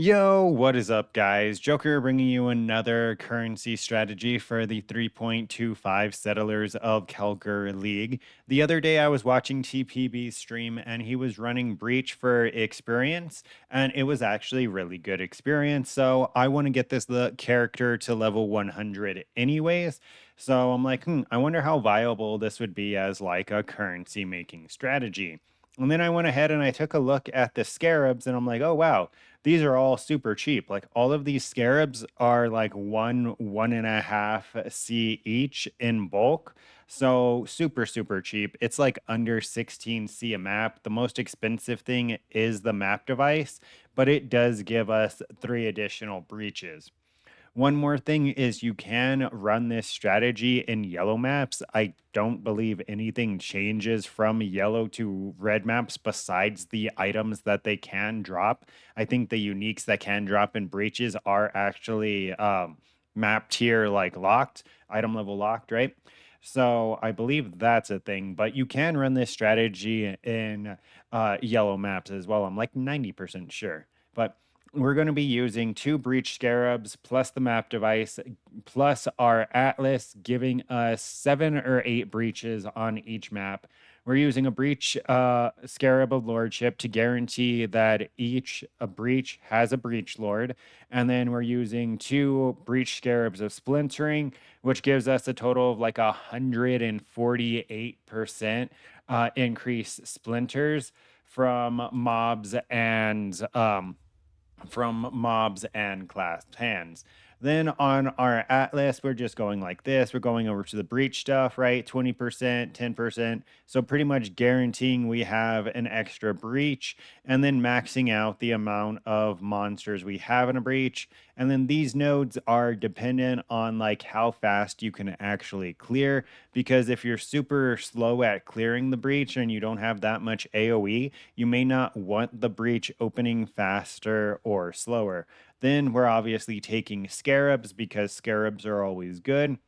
Yo, what is up, guys? Joker bringing you another currency strategy for the 3.25 Settlers of Kalguur League. The other day, I was watching TPB's stream and he was running Breach for experience, and it was actually really good experience. So I want to get this character to level 100 anyways. So I'm like, I wonder how viable this would be as like a currency making strategy. And then I went ahead and I took a look at the scarabs and I'm like, oh wow, these are all super cheap. Like all of these scarabs are like 1.5 C each in bulk. So super cheap. It's like under 16 C a map. The most expensive thing is the map device, but it does give us 3 additional breaches. One more thing is you can run this strategy in yellow maps. I don't believe anything changes from yellow to red maps besides the items that they can drop. I think the uniques that can drop in breaches are actually map tier like locked, item level locked, right? So I believe that's a thing, but you can run this strategy in yellow maps as well. I'm like 90% sure. But we're going to be using 2 breach scarabs plus the map device plus our atlas, giving us 7 or 8 breaches on each map. We're using a breach scarab of lordship to guarantee that each a breach has a breach lord, and then we're using 2 breach scarabs of splintering, which gives us a total of like 148% increase splinters from mobs and classed hands. Then on our atlas, we're just going like this. We're going over to the breach stuff, right? 20%, 10%. So pretty much guaranteeing we have an extra breach, and then maxing out the amount of monsters we have in a breach. And then these nodes are dependent on like how fast you can actually clear, because if you're super slow at clearing the breach and you don't have that much AoE, you may not want the breach opening faster or slower. Then we're obviously taking scarabs because scarabs are always good.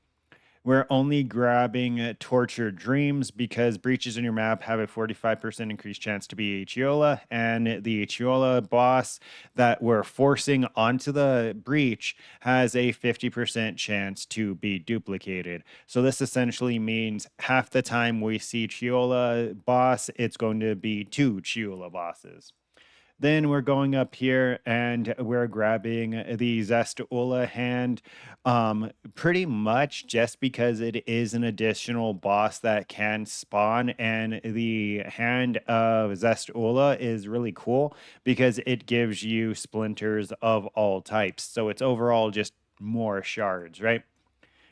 We're only grabbing Tortured Dreams because breaches in your map have a 45% increased chance to be Achiola, and the Achiola boss that we're forcing onto the breach has a 50% chance to be duplicated. So this essentially means half the time we see Chiola boss, it's going to be 2 Chiola bosses. Then we're going up here and we're grabbing the Zestula hand, pretty much just because it is an additional boss that can spawn. And the hand of Zestula is really cool because it gives you splinters of all types. So it's overall just more shards, right?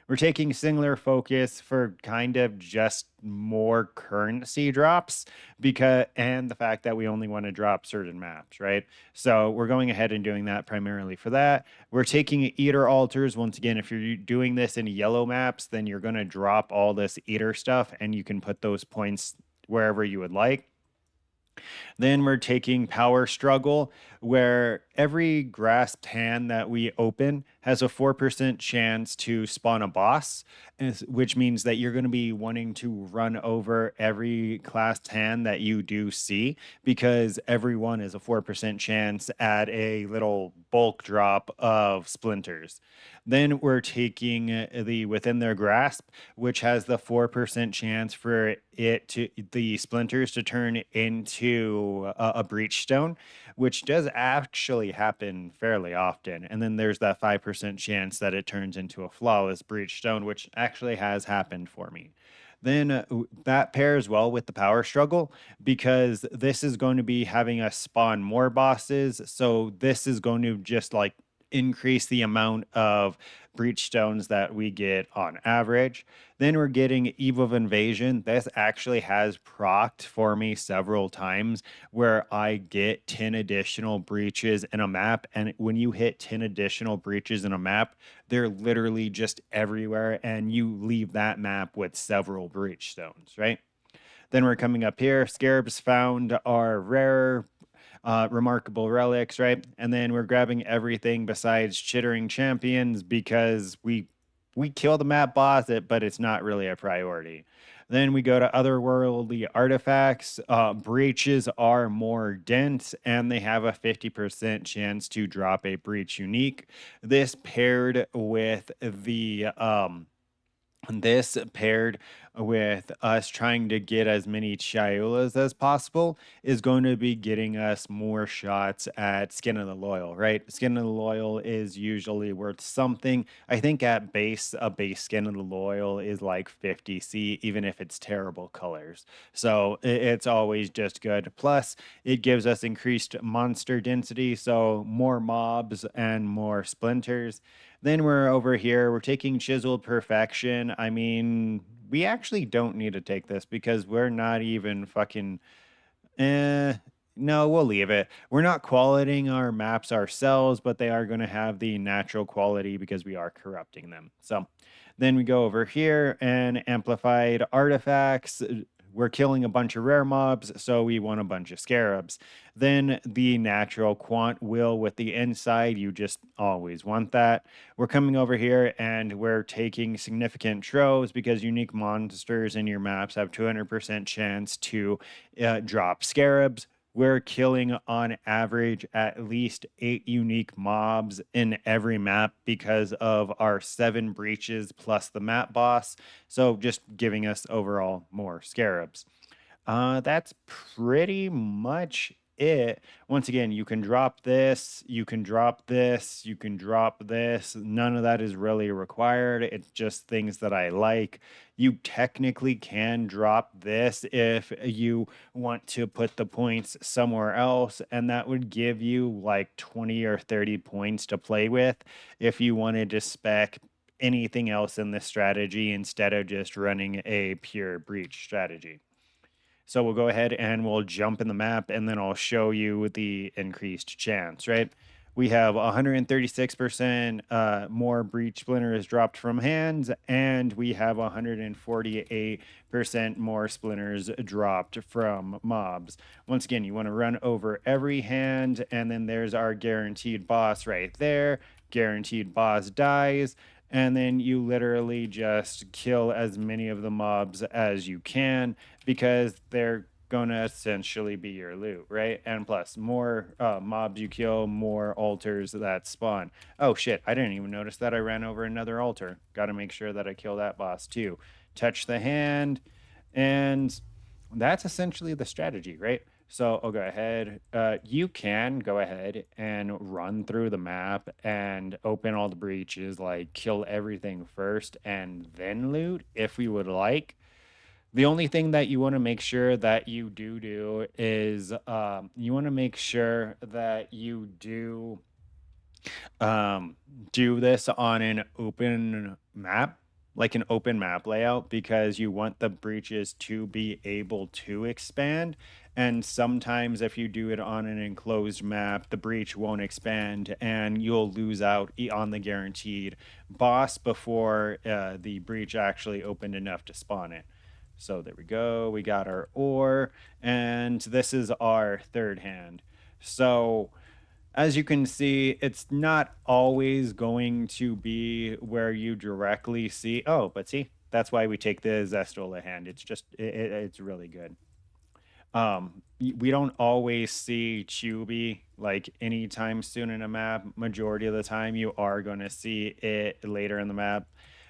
We're taking singular focus for kind of just more currency drops, because and the fact that we only want to drop certain maps, right? So we're going ahead and doing that primarily for that. We're taking eater altars. Once again, if you're doing this in yellow maps, then you're going to drop all this eater stuff and you can put those points wherever you would like. Then we're taking Power Struggle, where every grasped hand that we open has a 4% chance to spawn a boss, which means that you're going to be wanting to run over every classed hand that you do see, because every one is a 4% chance at a little bulk drop of splinters. Then we're taking the Within Their Grasp, which has the 4% chance for the splinters to turn into a breachstone, which does actually happen fairly often. And then there's that 5% chance that it turns into a flawless breachstone, which actually has happened for me. Then that pairs well with the power struggle, because this is going to be having us spawn more bosses. So this is going to just like increase the amount of breachstones that we get on average. Then we're getting Eve of Invasion. This actually has procced for me several times, where I get 10 additional breaches in a map. And when you hit 10 additional breaches in a map, they're literally just everywhere, and you leave that map with several breachstones, right? Then we're coming up here. Scarabs found are rarer, remarkable relics, right? And then we're grabbing everything besides chittering champions, because we kill the map boss, but it's not really a priority. Then we go to otherworldly artifacts. Breaches are more dense and they have a 50% chance to drop a breach unique. This paired with this paired with us trying to get as many Chiolas as possible is going to be getting us more shots at Skin of the Loyal, right? Skin of the Loyal is usually worth something. I think at base, a base Skin of the Loyal is like 50C, even if it's terrible colors. So it's always just good. Plus, it gives us increased monster density, so more mobs and more splinters. Then we're over here, we're taking Chiseled Perfection. I mean, we actually don't need to take this because we're not even fucking Eh, no, we'll leave it. We're not qualitating our maps ourselves, but they are going to have the natural quality because we are corrupting them. So then we go over here and amplified artifacts. We're killing a bunch of rare mobs, so we want a bunch of scarabs. Then the natural quant will with the inside, you just always want that. We're coming over here and we're taking significant troves because unique monsters in your maps have 200% chance to drop scarabs. We're killing on average at least 8 unique mobs in every map because of our 7 breaches plus the map boss. So just giving us overall more scarabs. That's pretty much it. Once again, you can drop this, you can drop this, you can drop this. None of that is really required. It's just things that I like. You technically can drop this if you want to put the points somewhere else, and that would give you like 20 or 30 points to play with if you wanted to spec anything else in this strategy instead of just running a pure breach strategy. So we'll go ahead and we'll jump in the map and then I'll show you the increased chance, right? We have 136% more breach splinters dropped from hands, and we have 148% more splinters dropped from mobs. Once again, you want to run over every hand, and then there's our guaranteed boss right there. Guaranteed boss dies, and then you literally just kill as many of the mobs as you can because they're gonna essentially be your loot, right? And plus, more mobs you kill, more altars that spawn. Oh shit, I didn't even notice that I ran over another altar. Gotta make sure that I kill that boss too. Touch the hand, and that's essentially the strategy, right? So I'll go ahead. You can go ahead and run through the map and open all the breaches, like kill everything first and then loot if we would like. The only thing that you want to make sure that you do is you want to make sure that you um, do this on an open map, like an open map layout, because you want the breaches to be able to expand. And sometimes, if you do it on an enclosed map, the breach won't expand and you'll lose out on the guaranteed boss before the breach actually opened enough to spawn it. So there we go. We got our ore, and this is our third hand. So as you can see, it's not always going to be where you directly see. Oh, but see, that's why we take the Zestola hand. It's just, it's really good. We don't always see Chubby like anytime soon in a map. Majority of the time, you are going to see it later in the map.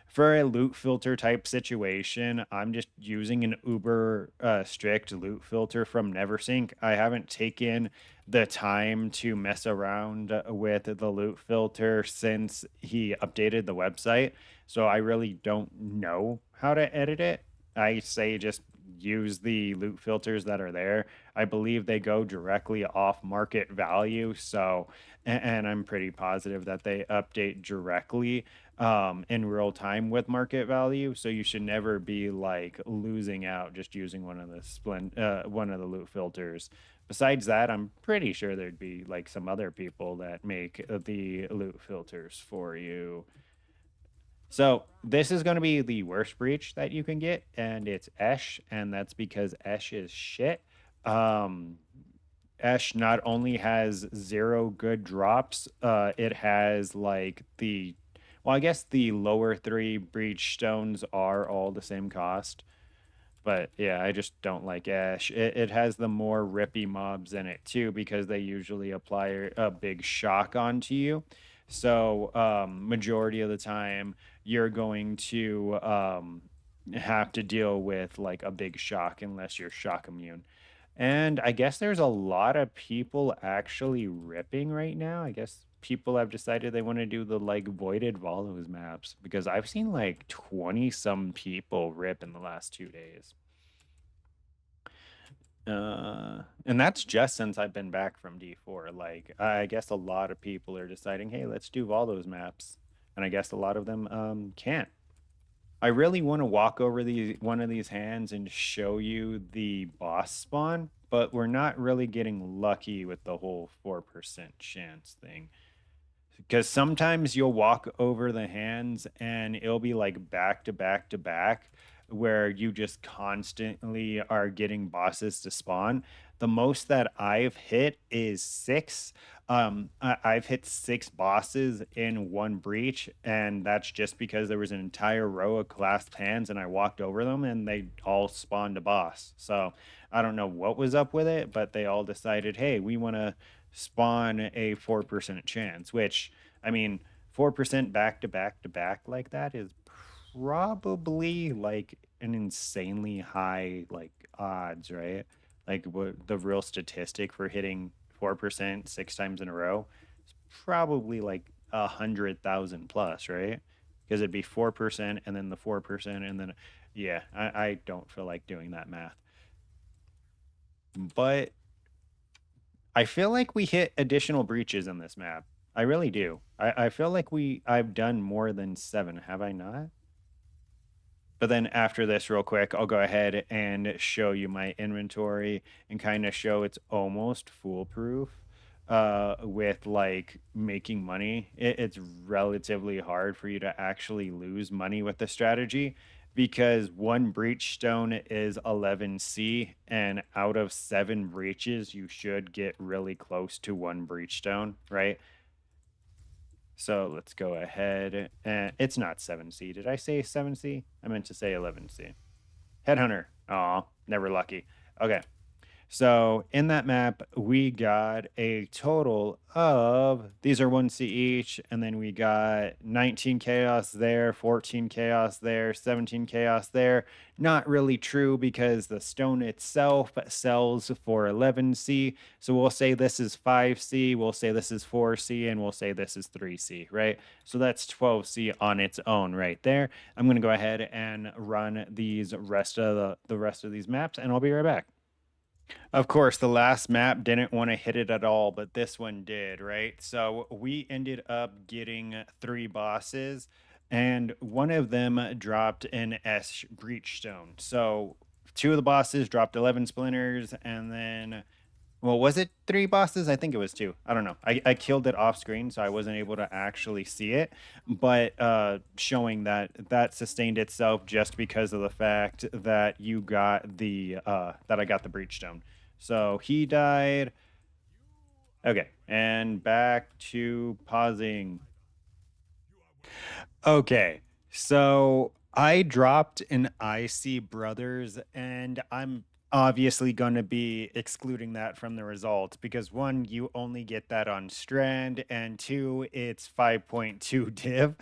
For a loot filter type situation, I'm just using an uber strict loot filter from Neversink. I haven't taken the time to mess around with the loot filter since he updated the website. So I really don't know how to edit it. I say just use the loot filters that are there. I believe they go directly off market value. So, and I'm pretty positive that they update directly in real time with market value. So you should never be like losing out just using one of the loot filters. Besides that, I'm pretty sure there'd be like some other people that make the loot filters for you. So this is going to be the worst breach that you can get, and it's Esh, and that's because Esh is shit. Um, Esh not only has 0 good drops, it has like well, I guess the lower 3 breach stones are all the same cost. But yeah, I just don't like Ash. It has the more rippy mobs in it too because they usually apply a big shock onto you. So majority of the time you're going to have to deal with like a big shock unless you're shock immune. And I guess there's a lot of people actually ripping right now. I guess people have decided they want to do the like voided Valos maps because I've seen like 20 some people rip in the last 2 days. And that's just since I've been back from D4. Like, I guess a lot of people are deciding, hey, let's do all those maps. And I guess a lot of them can't. I really want to walk over these one of these hands and show you the boss spawn, but we're not really getting lucky with the whole 4% chance thing because sometimes you'll walk over the hands and it'll be like back to back to back where you just constantly are getting bosses to spawn. The most that I've hit is six. I've hit six bosses in one breach, and that's just because there was an entire row of clasped hands and I walked over them and they all spawned a boss. So I don't know what was up with it, but they all decided, hey, we want to spawn a 4% chance, which I mean, 4% back to back to back like that is probably like an insanely high like odds, right? Like what the real statistic for hitting 4% 6 times in a row is probably like 100,000 plus, right? Because it'd be 4% and then the 4% and then yeah, I don't feel like doing that math. But I feel like we hit additional breaches in this map. I really do. I feel like I've done more than seven, have I not? But then after this, real quick, I'll go ahead and show you my inventory and kind of show it's almost foolproof with like making money. It's relatively hard for you to actually lose money with the strategy because one breachstone is 11C, and out of seven breaches, you should get really close to one breachstone, right? So let's go ahead and it's not 7C. Did I say 7C? I meant to say 11C. Headhunter. Aw, never lucky. Okay. So in that map, we got a total of these are 1C each, and then we got 19 chaos there, 14 chaos there, 17 chaos there. Not really true because the stone itself sells for 11C. So we'll say this is 5C, we'll say this is 4C, and we'll say this is 3C, right? So that's 12C on its own right there. I'm gonna go ahead and run these rest of the rest of these maps, and I'll be right back. Of course, the last map didn't want to hit it at all, but this one did, right? So we ended up getting three bosses, and one of them dropped an S Breachstone. So two of the bosses dropped 11 splinters, and then, well, was it three bosses? I think it was two. I don't know. I killed it off screen, so I wasn't able to actually see it, but showing that that sustained itself just because of the fact that you got that I got the Breachstone. So he died. Okay, and back to pausing. Okay, so I dropped an IC Brothers, and I'm obviously going to be excluding that from the results because one, you only get that on Strand, and two, it's 5.2 div.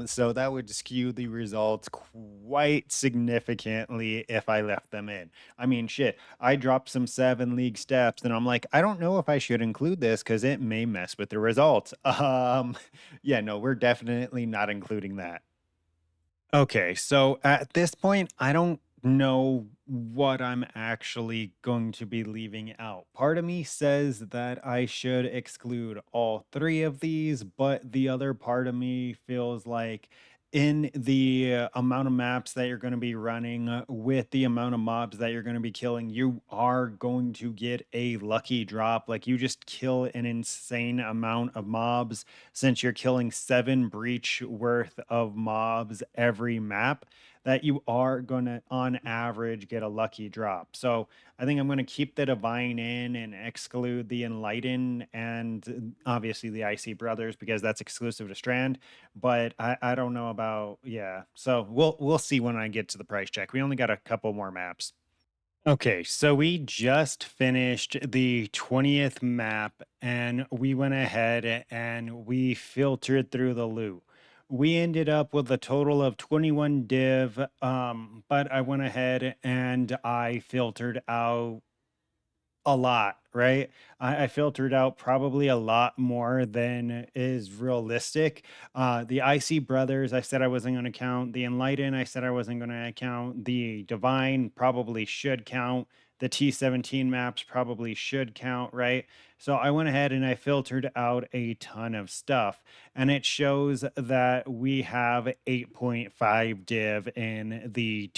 So that would skew the results quite significantly if I left them in. I mean, shit, I dropped some 7 league steps, and I'm like, I don't know if I should include this because it may mess with the results. Yeah, no, we're definitely not including that. Okay, so at this point, I don't know what I'm actually going to be leaving out. Part of me says that I should exclude all three of these, but the other part of me feels like in the amount of maps that you're going to be running with the amount of mobs that you're going to be killing, you are going to get a lucky drop. Like you just kill an insane amount of mobs since you're killing 7 breach worth of mobs every map. that you are going to, on average, get a lucky drop. So I think I'm going to keep the Divine in and exclude the Enlighten and obviously the IC Brothers because that's exclusive to Strand. But I don't know about, yeah. So we'll see when I get to the price check. We only got a couple more maps. Okay, so we just finished the 20th map and we went ahead and we filtered through the loot. We ended up with a total of 21 div, but I went ahead and I filtered out a lot, right? I filtered out probably a lot more than is realistic. The IC Brothers, I said I wasn't going to count. The Enlighten, I said I wasn't going to count. The Divine probably should count. The T17 maps probably should count, right? So I went ahead and I filtered out a ton of stuff. And it shows that we have 8.5 div in the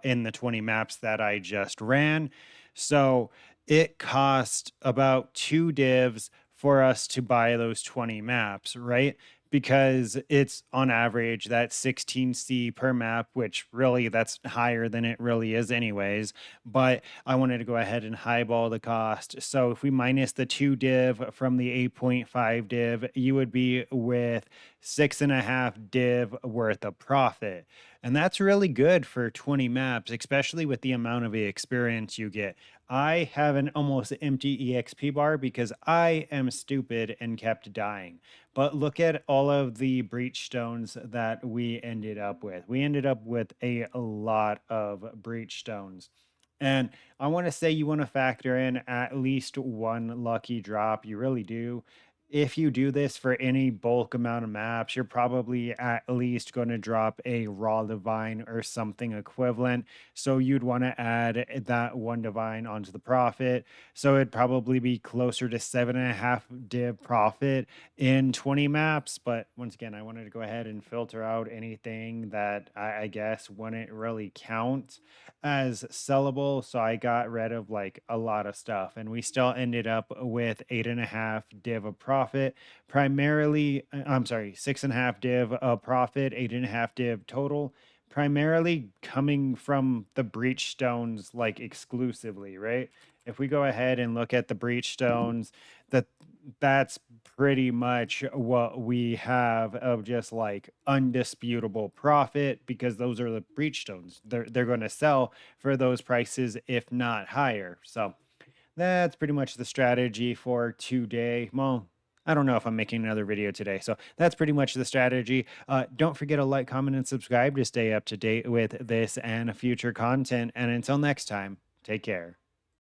in the 20 maps that I just ran. So it cost about 2 divs for us to buy those 20 maps, right? Because it's on average that 16C per map, which really that's higher than it really is, anyways. But I wanted to go ahead and highball the cost. So if we minus the 2 div from the 8.5 div, you would be with 6.5 div worth of profit. And that's really good for 20 maps, especially with the amount of experience you get. I have an almost empty EXP bar because I am stupid and kept dying. But look at all of the breachstones that we ended up with. We ended up with a lot of breachstones. And I want to say you want to factor in at least one lucky drop. You really do. If you do this for any bulk amount of maps, you're probably at least going to drop a raw divine or something equivalent. So you'd want to add that one divine onto the profit. So it'd probably be closer to 7.5 div profit in 20 maps. But once again, I wanted to go ahead and filter out anything that I guess wouldn't really count as sellable. So I got rid of like a lot of stuff, and we still ended up with 8.5 div of profit. Primarily, I'm sorry, 6.5 div of profit, 8.5 div total. Primarily coming from the breachstones, like exclusively, right? If we go ahead and look at the breachstones, that that's pretty much what we have of just like undisputable profit because those are the breachstones. They're going to sell for those prices, if not higher. So that's pretty much the strategy for today. Well, I don't know if I'm making another video today. So that's pretty much the strategy. Don't forget to like, comment, and subscribe to stay up to date with this and future content. And until next time, take care.